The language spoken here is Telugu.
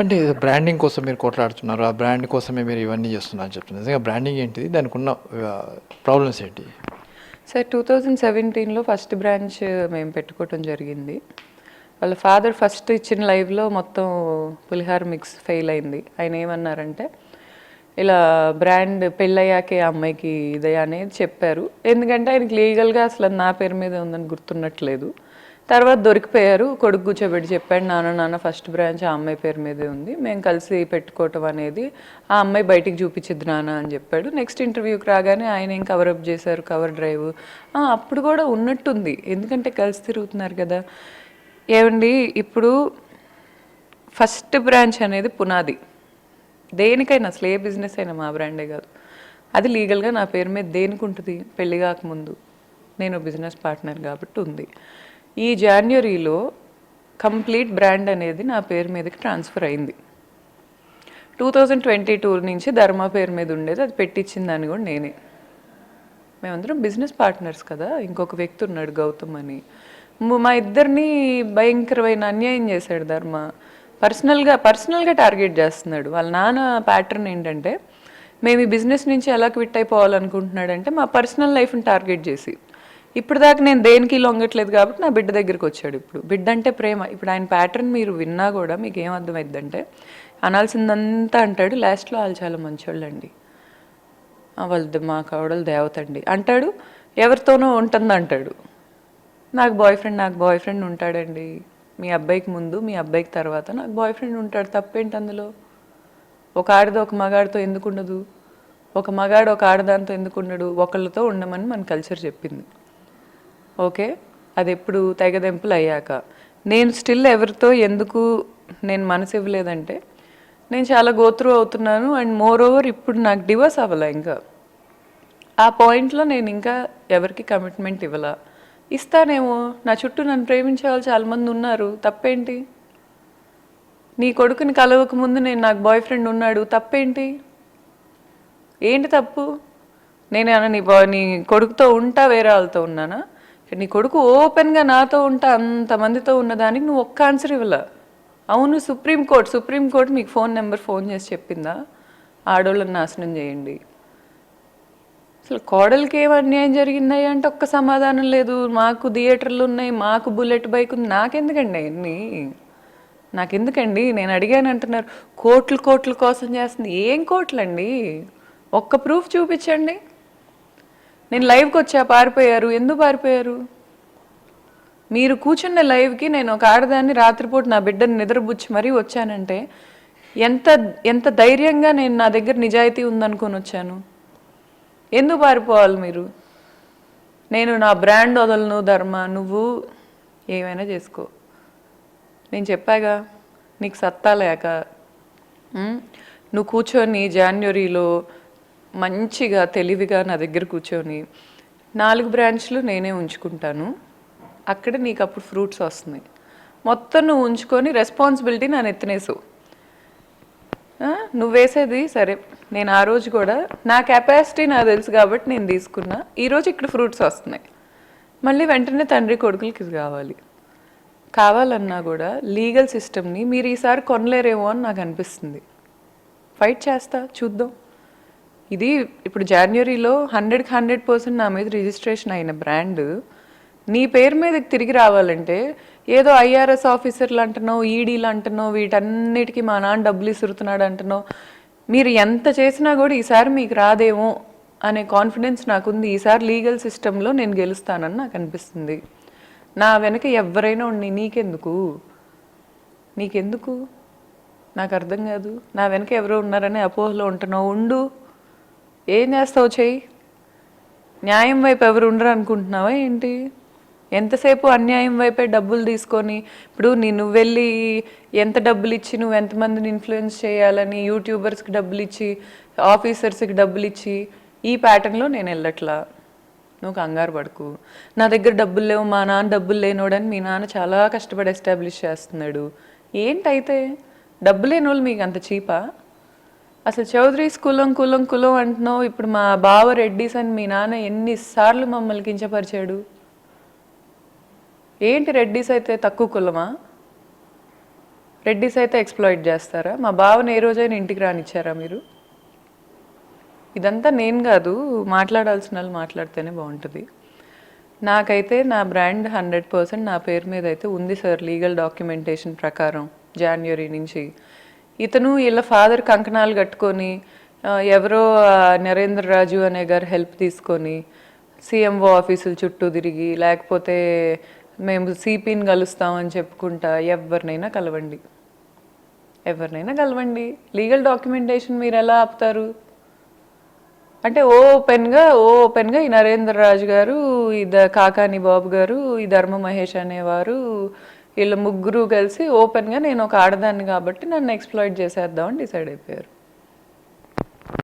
అంటే బ్రాండింగ్ కోసం మీరు కొట్లాడుతున్నారు, ఆ బ్రాండ్ కోసమే మీరు ఇవన్నీ చేస్తున్నారని చెప్తున్నారు. నిజంగా బ్రాండింగ్ ఏంటిది? దానికి ఉన్న ప్రాబ్లమ్స్ ఏంటి? సార్ 2017లో ఫస్ట్ బ్రాంచ్ మేము పెట్టుకోవటం జరిగింది. వాళ్ళ ఫాదర్ ఫస్ట్ ఇచ్చిన లైవ్లో మొత్తం పులిహార మిక్స్ ఫెయిల్ అయింది. ఆయన ఏమన్నారంటే ఇలా బ్రాండ్ పెళ్ళయ్యాకే ఆ అమ్మాయికి ఇదే అనేది చెప్పారు. ఎందుకంటే ఆయనకి లీగల్గా అసలు నా పేరు మీద ఉందని గుర్తున్నట్లేదు. తర్వాత దొరికిపోయారు. కొడుకు కూర్చోబెట్టి చెప్పాడు, నాన్న ఫస్ట్ బ్రాంచ్ ఆ అమ్మాయి పేరు మీదే ఉంది, మేము కలిసి పెట్టుకోవటం అనేది ఆ అమ్మాయి బయటికి చూపించిద్ది నాన్న అని చెప్పాడు. నెక్స్ట్ ఇంటర్వ్యూకి రాగానే ఆయన ఏం కవరప్ చేశారు, కవర్ డ్రైవ్. అప్పుడు కూడా ఉన్నట్టుంది, ఎందుకంటే కలిసి తిరుగుతున్నారు కదా. ఏమండి, ఇప్పుడు ఫస్ట్ బ్రాంచ్ అనేది పునాది దేనికైనా, అసలు ఏ బిజినెస్ అయినా, మా బ్రాండే కాదు. అది లీగల్గా నా పేరు మీద దేనికి ఉంటుంది? పెళ్ళి కాకముందు నేను బిజినెస్ పార్ట్నర్ కాబట్టి ఉంది. ఈ జాన్వరిలో కంప్లీట్ బ్రాండ్ అనేది నా పేరు మీదకి ట్రాన్స్ఫర్ అయింది. 2022 నుంచి ధర్మ పేరు మీద ఉండేది, అది పెట్టించిన దాన్ని కూడా నేనే. మేమందరం బిజినెస్ పార్ట్నర్స్ కదా. ఇంకొక వ్యక్తి ఉన్నాడు గౌతమ్ అని, మా ఇద్దరిని భయంకరమైన అన్యాయం చేశాడు ధర్మ. పర్సనల్గా టార్గెట్ చేస్తున్నాడు. వాళ్ళ నాన్న ప్యాటర్న్ ఏంటంటే, మేము ఈ బిజినెస్ నుంచి ఎలా క్విట్ అయిపోవాలనుకుంటున్నాడంటే మా పర్సనల్ లైఫ్ని టార్గెట్ చేసి, ఇప్పుడు దాకా నేను దేనికి లొంగట్లేదు కాబట్టి నా బిడ్డ దగ్గరికి వచ్చాడు. ఇప్పుడు బిడ్డ అంటే ప్రేమ. ఇప్పుడు ఆయన ప్యాటర్న్ మీరు విన్నా కూడా మీకు ఏం అర్థమైందంటే, అనాల్సిందంతా అంటాడు, లాస్ట్లో వాళ్ళు చాలా మంచోళ్ళు అండి, వాళ్ళది మా కావడలు దేవత అండి అంటాడు, ఎవరితోనో ఉంటుంది అంటాడు. నాకు బాయ్ ఫ్రెండ్ ఉంటాడండి, మీ అబ్బాయికి ముందు మీ అబ్బాయికి తర్వాత నాకు బాయ్ ఫ్రెండ్ ఉంటాడు, తప్పేంటి అందులో? ఒక ఆడది ఒక మగాడితో ఎందుకు ఉండదు? ఒక మగాడు ఒక ఆడదాంతో ఎందుకు ఉండడు? ఒకళ్ళతో ఉండమని మన కల్చర్ చెప్పింది. ఓకే, అది ఎప్పుడు తెగదెంపులు అయ్యాక నేను స్టిల్ ఎవరితో ఎందుకు నేను మనసు ఇవ్వలేదంటే, నేను చాలా గోత్రూ అవుతున్నాను. అండ్ మోర్ ఓవర్ ఇప్పుడు నాకు డివోర్స్ అవ్వాల. ఇంకా ఆ పాయింట్లో నేను ఇంకా ఎవరికి కమిట్మెంట్ ఇవ్వాల. ఇస్తానేమో, నా చుట్టూ నన్ను ప్రేమించే వాళ్ళు చాలామంది ఉన్నారు, తప్పేంటి? నీ కొడుకుని కలవక ముందు నేను నాకు బాయ్ ఫ్రెండ్ ఉన్నాడు, తప్పేంటి? ఏంటి తప్పు? నేనేమన్నా నీ కొడుకుతో ఉంటా వేరే వాళ్ళతో ఉన్నానా? నీ కొడుకు ఓపెన్గా నాతో ఉంటా అంతమందితో ఉన్నదానికి నువ్వు ఒక్క ఆన్సర్ ఇవ్వాల. అవును, సుప్రీంకోర్టు మీకు ఫోన్ చేసి చెప్పిందా ఆడోళ్ళని నాశనం చేయండి? అసలు కోడలికి ఏం అన్యాయం జరిగింది అంటే ఒక్క సమాధానం లేదు. మాకు థియేటర్లు ఉన్నాయి, మాకు బుల్లెట్ బైక్ ఉంది. నాకెందుకండి? నేను అడిగాను అంటున్నారు. కోట్ల కోసం చేస్తుంది. ఏం కోట్లండి? ఒక్క ప్రూఫ్ చూపించండి. నేను లైవ్కి వచ్చా, పారిపోయారు. ఎందుకు పారిపోయారు? మీరు కూర్చున్న లైవ్కి నేను ఒక ఆడదాన్ని రాత్రిపూట నా బిడ్డని నిద్రబుచ్చి మరీ వచ్చానంటే ఎంత ఎంత ధైర్యంగా నేను నా దగ్గర నిజాయితీ ఉందనుకొని వచ్చాను. ఎందుకు పారిపోవాలి మీరు? నేను నా బ్రాండ్ వదలను ధర్మ, నువ్వు ఏమైనా చేసుకో. నేను చెప్పాగా, నీకు సత్తా లేక నువ్వు కూర్చొని జాన్వరిలో మంచిగా తెలివిగా నా దగ్గర కూర్చొని 4 బ్రాంచ్లు నేనే ఉంచుకుంటాను, అక్కడ నీకు అప్పుడు ఫ్రూట్స్ వస్తున్నాయి. మొత్తం నువ్వు ఉంచుకొని రెస్పాన్సిబిలిటీ నా ఎత్తినేసావు. నువ్వు వేసేది సరే, నేను ఆ రోజు కూడా నా కెపాసిటీ నాకు తెలుసు కాబట్టి నేను తీసుకున్నా. ఈరోజు ఇక్కడ ఫ్రూట్స్ వస్తున్నాయి, మళ్ళీ వెంటనే తండ్రి కొడుకులకి కావాలన్నా కూడా లీగల్ సిస్టమ్ని మీరు ఈసారి కొనలేరేమో అని నాకు అనిపిస్తుంది. ఫైట్ చేస్తా, చూద్దాం. ఇది ఇప్పుడు జాన్వరిలో 100% నా మీద రిజిస్ట్రేషన్ అయిన బ్రాండ్ నీ పేరు మీదకి తిరిగి రావాలంటే ఏదో ఐఆర్ఎస్ ఆఫీసర్లు అంటున్నావు, ఈడీలు అంటున్నావు, వీటన్నిటికీ మా నాన్న డబ్బులు ఇసురుతున్నాడు అంటున్నావు. మీరు ఎంత చేసినా కూడా ఈసారి మీకు రాదేమో అనే కాన్ఫిడెన్స్ నాకుంది. ఈసారి లీగల్ సిస్టంలో నేను గెలుస్తానని నాకు అనిపిస్తుంది. నా వెనక ఎవరైనా ఉండి నీకెందుకు నాకు అర్థం కాదు. నా వెనక ఎవరో ఉన్నారని అపోహలో ఉంటున్నావు. ఉండు, ఏం చేస్తావు చెయ్యి. న్యాయం వైపు ఎవరు ఉండరు అనుకుంటున్నావా ఏంటి? ఎంతసేపు అన్యాయం వైపే డబ్బులు తీసుకొని, ఇప్పుడు నువ్వు వెళ్ళి ఎంత డబ్బులు ఇచ్చి నువ్వు ఎంతమందిని ఇన్ఫ్లుయెన్స్ చేయాలని యూట్యూబర్స్కి డబ్బులు ఇచ్చి, ఆఫీసర్స్కి డబ్బులు ఇచ్చి, ఈ ప్యాటర్న్లో నేను వెళ్ళట్లా. నువ్వు కంగారు పడుకు. నా దగ్గర డబ్బులు లేవు, మా నాన్న డబ్బులు లేనోడని మీ నాన్న చాలా కష్టపడి ఎస్టాబ్లిష్ చేస్తున్నాడు. ఏంటైతే డబ్బు లేని వాళ్ళు మీకు అంత చీపా? అసలు చౌదరీస్ కులం అంటున్నావు. ఇప్పుడు మా బావ రెడ్డిస్ అని మీ నాన్న ఎన్నిసార్లు మమ్మల్ని కించపరిచాడు. ఏంటి రెడ్డిస్ అయితే తక్కువ కులమా? రెడ్డిస్ అయితే ఎక్స్ప్లాయిట్ చేస్తారా? మా బావని ఏ రోజైనా ఇంటికి రానిచ్చారా మీరు? ఇదంతా నేను కాదు, మాట్లాడాల్సిన వాళ్ళు మాట్లాడితేనే బాగుంటుంది. నాకైతే నా బ్రాండ్ 100% నా పేరు మీద అయితే ఉంది సార్, లీగల్ డాక్యుమెంటేషన్ ప్రకారం. జనవరి నుంచి ఇతను వీళ్ళ ఫాదర్ కంకణాలు కట్టుకొని ఎవరో నరేంద్ర రాజు అనే గారు హెల్ప్ తీసుకొని సీఎంఓ ఆఫీసుల చుట్టూ తిరిగి, లేకపోతే మేము సిపిని కలుస్తామని చెప్పుకుంటా ఎవరినైనా కలవండి. లీగల్ డాక్యుమెంటేషన్ మీరు ఎలా ఆపుతారు? అంటే ఓపెన్గా ఈ నరేంద్ర రాజు గారు, ఈ కాకాని బాబు గారు, ఈ ధర్మ మహేష్ అనేవారు, వీళ్ళ ముగ్గురు కలిసి ఓపెన్గా నేను ఒక ఆడదాన్ని కాబట్టి నన్ను ఎక్స్ప్లాయిట్ చేసేద్దామని డిసైడ్ అయిపోయారు.